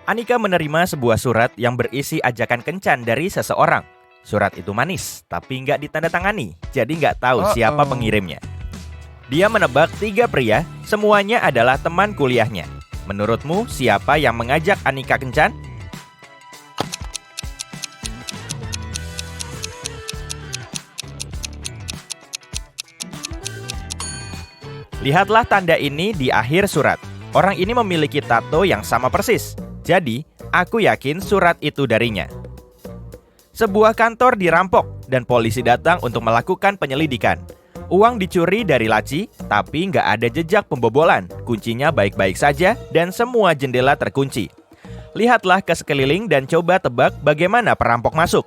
Anika menerima sebuah surat yang berisi ajakan kencan dari seseorang. Surat itu manis, tapi nggak ditandatangani, jadi nggak tahu siapa pengirimnya. Dia menebak 3 pria, semuanya adalah teman kuliahnya. Menurutmu, siapa yang mengajak Anika kencan? Lihatlah tanda ini di akhir surat. Orang ini memiliki tato yang sama persis. Jadi, aku yakin surat itu darinya. Sebuah kantor dirampok dan polisi datang untuk melakukan penyelidikan. Uang dicuri dari laci, tapi nggak ada jejak pembobolan. Kuncinya baik-baik saja dan semua jendela terkunci. Lihatlah ke sekeliling dan coba tebak bagaimana perampok masuk.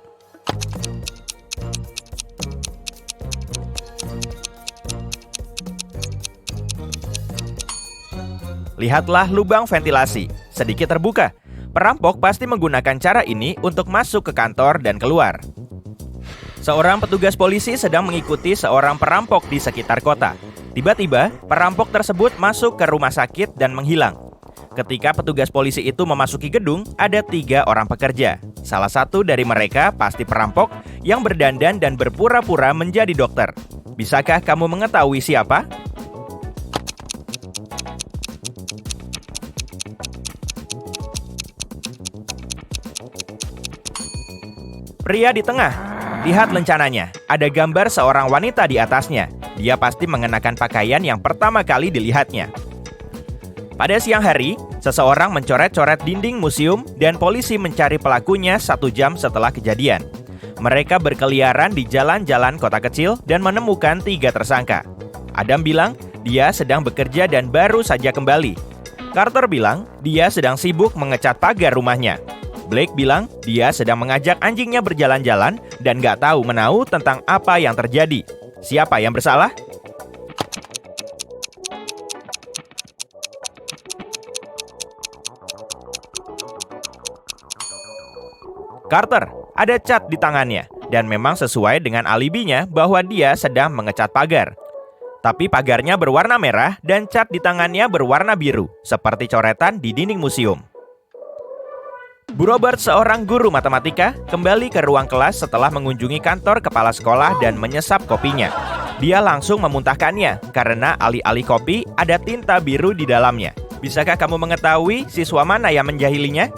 Lihatlah lubang ventilasi, sedikit terbuka. Perampok pasti menggunakan cara ini untuk masuk ke kantor dan keluar. Seorang petugas polisi sedang mengikuti seorang perampok di sekitar kota. Tiba-tiba, perampok tersebut masuk ke rumah sakit dan menghilang. Ketika petugas polisi itu memasuki gedung, ada 3 orang pekerja. Salah satu dari mereka pasti perampok yang berdandan dan berpura-pura menjadi dokter. Bisakah kamu mengetahui siapa? Pria di tengah. Lihat lencananya. Ada gambar seorang wanita di atasnya. Dia pasti mengenakan pakaian yang pertama kali dilihatnya. Pada siang hari, seseorang mencoret-coret dinding museum dan polisi mencari pelakunya 1 jam setelah kejadian. Mereka berkeliaran di jalan-jalan kota kecil dan menemukan 3 tersangka. Adam bilang dia sedang bekerja dan baru saja kembali. Carter bilang dia sedang sibuk mengecat pagar rumahnya. Blake bilang dia sedang mengajak anjingnya berjalan-jalan dan gak tahu menau tentang apa yang terjadi. Siapa yang bersalah? Carter, ada cat di tangannya dan memang sesuai dengan alibinya bahwa dia sedang mengecat pagar. Tapi pagarnya berwarna merah dan cat di tangannya berwarna biru, seperti coretan di dinding museum. Bu Robert, seorang guru matematika, kembali ke ruang kelas setelah mengunjungi kantor kepala sekolah dan menyesap kopinya. Dia langsung memuntahkannya karena alih-alih kopi ada tinta biru di dalamnya. Bisakah kamu mengetahui siswa mana yang menjahilinya?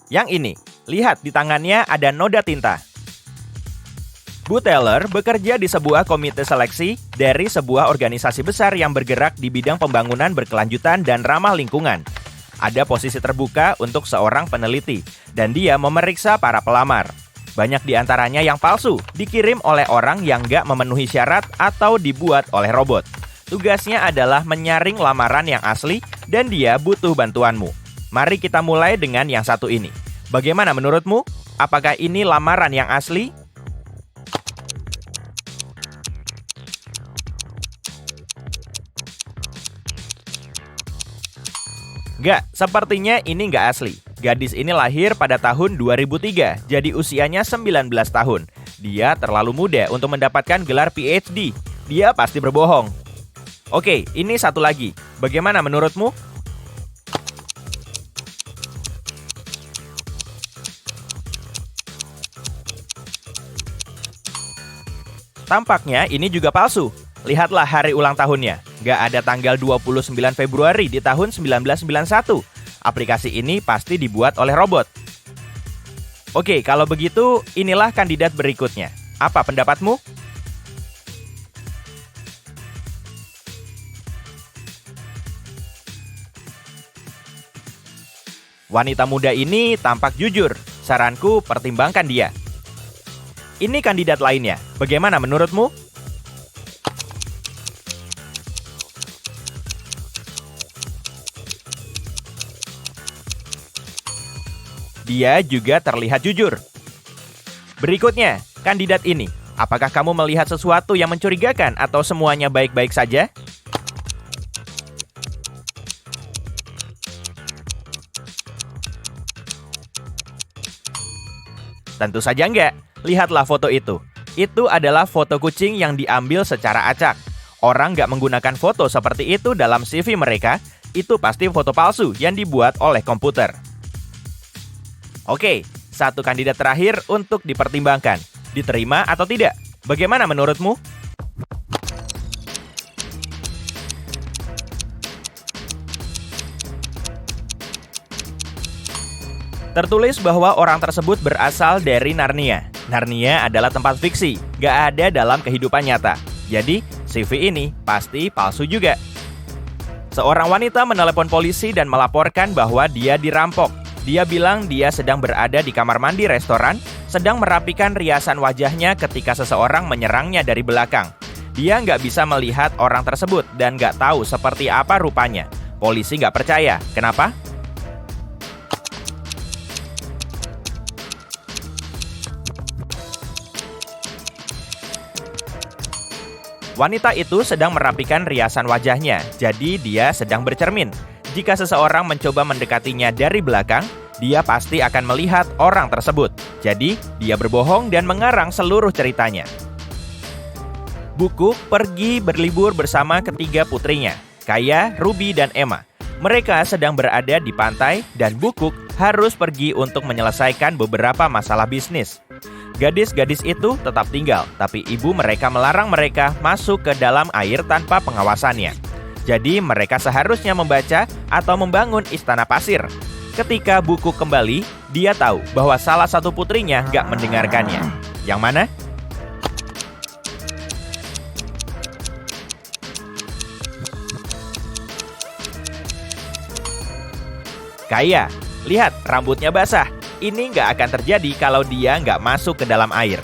Yang ini, lihat di tangannya ada noda tinta. Bu Taylor bekerja di sebuah komite seleksi dari sebuah organisasi besar yang bergerak di bidang pembangunan berkelanjutan dan ramah lingkungan. Ada posisi terbuka untuk seorang peneliti, dan dia memeriksa para pelamar. Banyak di antaranya yang palsu, dikirim oleh orang yang nggak memenuhi syarat atau dibuat oleh robot. Tugasnya adalah menyaring lamaran yang asli, dan dia butuh bantuanmu. Mari kita mulai dengan yang satu ini. Bagaimana menurutmu? Apakah ini lamaran yang asli? Nggak, sepertinya ini nggak asli. Gadis ini lahir pada tahun 2003, jadi usianya 19 tahun. Dia terlalu muda untuk mendapatkan gelar PhD. Dia pasti berbohong. Oke, ini satu lagi. Bagaimana menurutmu? Tampaknya ini juga palsu. Lihatlah hari ulang tahunnya. Nggak ada tanggal 29 Februari di tahun 1991. Aplikasi ini pasti dibuat oleh robot. Oke, kalau begitu, inilah kandidat berikutnya. Apa pendapatmu? Wanita muda ini tampak jujur. Saranku, pertimbangkan dia. Ini kandidat lainnya. Bagaimana menurutmu? Dia juga terlihat jujur. Berikutnya, kandidat ini. Apakah kamu melihat sesuatu yang mencurigakan atau semuanya baik-baik saja? Tentu saja enggak. Lihatlah foto itu. Itu adalah foto kucing yang diambil secara acak. Orang nggak menggunakan foto seperti itu dalam CV mereka, itu pasti foto palsu yang dibuat oleh komputer. Oke, satu kandidat terakhir untuk dipertimbangkan. Diterima atau tidak? Bagaimana menurutmu? Tertulis bahwa orang tersebut berasal dari Narnia. Narnia adalah tempat fiksi, gak ada dalam kehidupan nyata. Jadi, CV ini pasti palsu juga. Seorang wanita menelepon polisi dan melaporkan bahwa dia dirampok. Dia bilang dia sedang berada di kamar mandi restoran, sedang merapikan riasan wajahnya ketika seseorang menyerangnya dari belakang. Dia nggak bisa melihat orang tersebut dan nggak tahu seperti apa rupanya. Polisi nggak percaya. Kenapa? Wanita itu sedang merapikan riasan wajahnya, jadi dia sedang bercermin. Jika seseorang mencoba mendekatinya dari belakang, dia pasti akan melihat orang tersebut. Jadi, dia berbohong dan mengarang seluruh ceritanya. Buku pergi berlibur bersama ketiga putrinya, Kaya, Ruby, dan Emma. Mereka sedang berada di pantai dan Bukuk harus pergi untuk menyelesaikan beberapa masalah bisnis. Gadis-gadis itu tetap tinggal, tapi ibu mereka melarang mereka masuk ke dalam air tanpa pengawasannya. Jadi mereka seharusnya membaca atau membangun istana pasir. Ketika Buku kembali, dia tahu bahwa salah satu putrinya nggak mendengarkannya. Yang mana? Kaya, lihat rambutnya basah. Ini nggak akan terjadi kalau dia nggak masuk ke dalam air.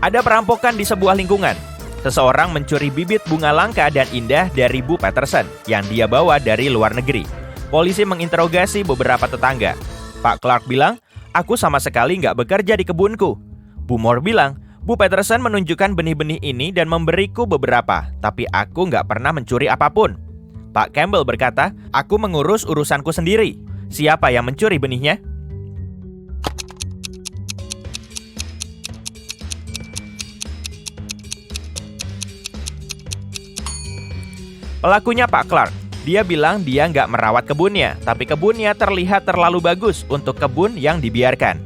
Ada perampokan di sebuah lingkungan. Seseorang mencuri bibit bunga langka dan indah dari Bu Peterson yang dia bawa dari luar negeri. Polisi menginterogasi beberapa tetangga. Pak Clark bilang, aku sama sekali nggak bekerja di kebunku. Bu Moore bilang, Bu Peterson menunjukkan benih-benih ini dan memberiku beberapa, tapi aku nggak pernah mencuri apapun. Pak Campbell berkata, aku mengurus urusanku sendiri. Siapa yang mencuri benihnya? Pelakunya Pak Clark. Dia bilang dia nggak merawat kebunnya, tapi kebunnya terlihat terlalu bagus untuk kebun yang dibiarkan.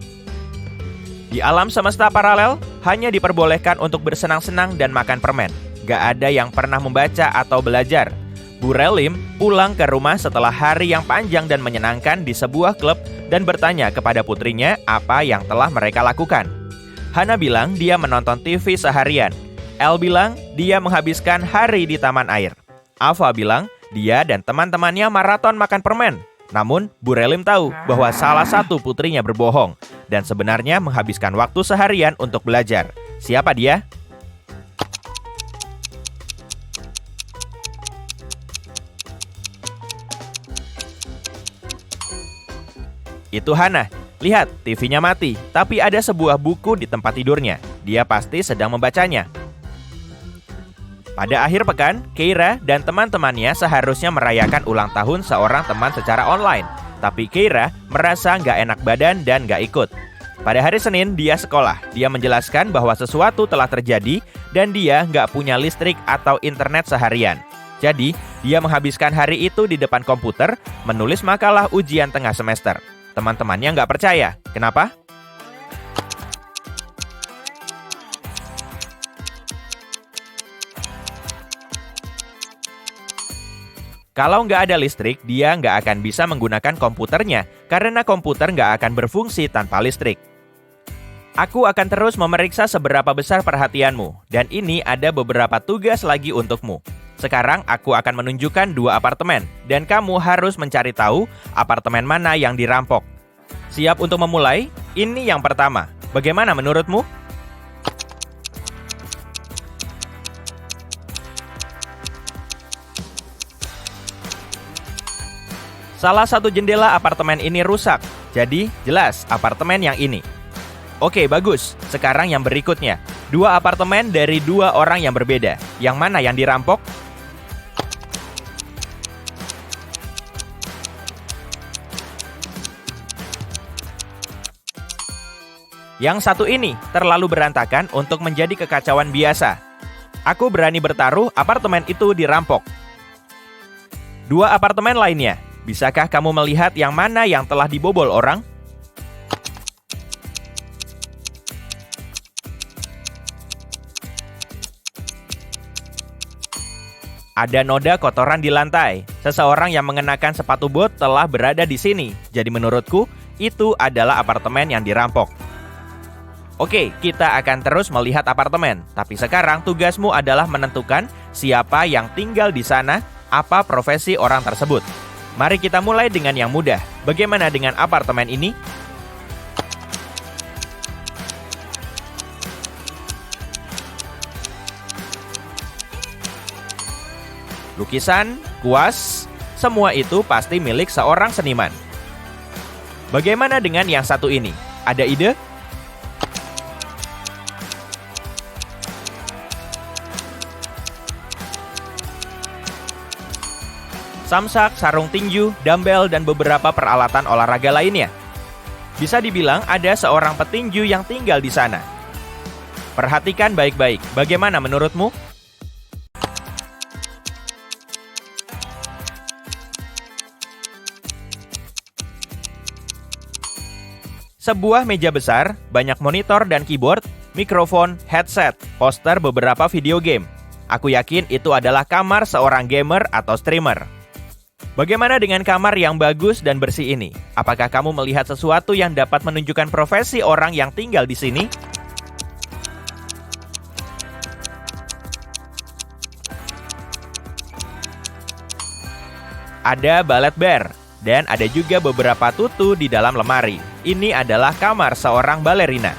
Di alam semesta paralel, hanya diperbolehkan untuk bersenang-senang dan makan permen. Gak ada yang pernah membaca atau belajar. Bu Relim pulang ke rumah setelah hari yang panjang dan menyenangkan di sebuah klub dan bertanya kepada putrinya apa yang telah mereka lakukan. Hana bilang dia menonton TV seharian. Elle bilang dia menghabiskan hari di taman air. Ava bilang dia dan teman-temannya maraton makan permen. Namun, Bu Relim tahu bahwa salah satu putrinya berbohong dan sebenarnya menghabiskan waktu seharian untuk belajar. Siapa dia? Itu Hana. Lihat, TV-nya mati, tapi ada sebuah buku di tempat tidurnya. Dia pasti sedang membacanya. Pada akhir pekan, Keira dan teman-temannya seharusnya merayakan ulang tahun seorang teman secara online. Tapi Keira merasa nggak enak badan dan nggak ikut. Pada hari Senin, dia sekolah. Dia menjelaskan bahwa sesuatu telah terjadi dan dia nggak punya listrik atau internet seharian. Jadi, dia menghabiskan hari itu di depan komputer, menulis makalah ujian tengah semester. Teman-temannya nggak percaya. Kenapa? Kalau nggak ada listrik, dia nggak akan bisa menggunakan komputernya karena komputer nggak akan berfungsi tanpa listrik. Aku akan terus memeriksa seberapa besar perhatianmu, dan ini ada beberapa tugas lagi untukmu. Sekarang aku akan menunjukkan 2 apartemen, dan kamu harus mencari tahu apartemen mana yang dirampok. Siap untuk memulai? Ini yang pertama. Bagaimana menurutmu? Salah satu jendela apartemen ini rusak, jadi jelas apartemen yang ini. Oke, bagus. Sekarang yang berikutnya. 2 apartemen dari 2 orang yang berbeda. Yang mana yang dirampok? Yang satu ini terlalu berantakan untuk menjadi kekacauan biasa. Aku berani bertaruh apartemen itu dirampok. 2 apartemen lainnya. Bisakah kamu melihat yang mana yang telah dibobol orang? Ada noda kotoran di lantai. Seseorang yang mengenakan sepatu bot telah berada di sini. Jadi menurutku, itu adalah apartemen yang dirampok. Oke, kita akan terus melihat apartemen. Tapi sekarang tugasmu adalah menentukan siapa yang tinggal di sana, apa profesi orang tersebut. Mari kita mulai dengan yang mudah. Bagaimana dengan apartemen ini? Lukisan, kuas, semua itu pasti milik seorang seniman. Bagaimana dengan yang satu ini? Ada ide? Samsak, sarung tinju, dumbbell, dan beberapa peralatan olahraga lainnya. Bisa dibilang ada seorang petinju yang tinggal di sana. Perhatikan baik-baik, bagaimana menurutmu? Sebuah meja besar, banyak monitor dan keyboard, mikrofon, headset, poster beberapa video game. Aku yakin itu adalah kamar seorang gamer atau streamer. Bagaimana dengan kamar yang bagus dan bersih ini? Apakah kamu melihat sesuatu yang dapat menunjukkan profesi orang yang tinggal di sini? Ada ballet bear, dan ada juga beberapa tutu di dalam lemari. Ini adalah kamar seorang balerina.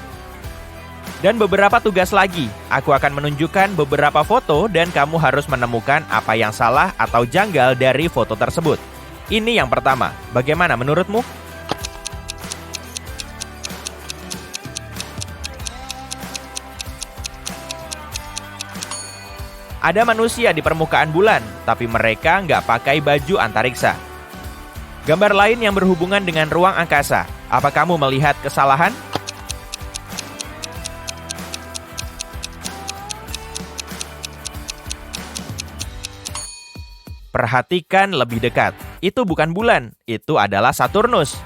Dan beberapa tugas lagi. Aku akan menunjukkan beberapa foto dan kamu harus menemukan apa yang salah atau janggal dari foto tersebut. Ini yang pertama. Bagaimana menurutmu? Ada manusia di permukaan bulan, tapi mereka nggak pakai baju antariksa. Gambar lain yang berhubungan dengan ruang angkasa. Apa kamu melihat kesalahan? Perhatikan lebih dekat. Itu bukan bulan, itu adalah Saturnus.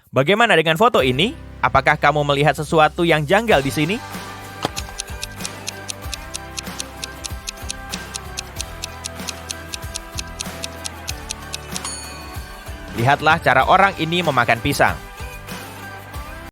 Bagaimana dengan foto ini? Apakah kamu melihat sesuatu yang janggal di sini? Lihatlah cara orang ini memakan pisang.